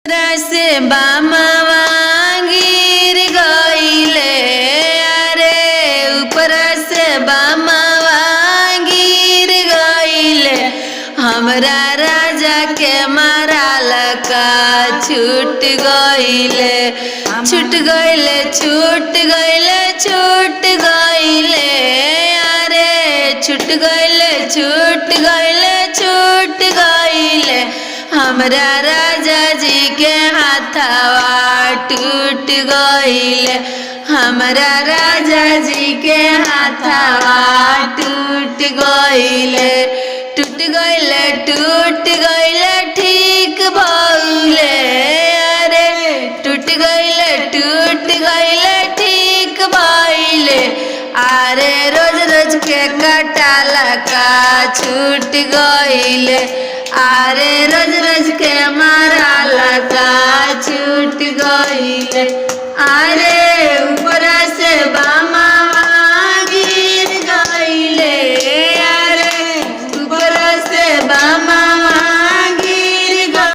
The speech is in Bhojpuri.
से बामावा गिर गईले, अरे ऊपर से बामावा गिर गईले। हमरा राजा के माराल का छूट गईले, छूट गईले, छूट गईले, छूट गईले, अरे छूट गईले, छूट गईले, छूट गईले। हमरा राजा जी के हाथवा टूट गईले, हमरा राजा जी के हाथवा टूट गईले, टूट गईले, टूट गईले, ठीक भइले, अरे टूट गईले, टूट गईले, ठीक भइले। अरे रोज रोज के कटाला का छूट गईले, अरे रोज रोज के माराला का छूट गईले, अरे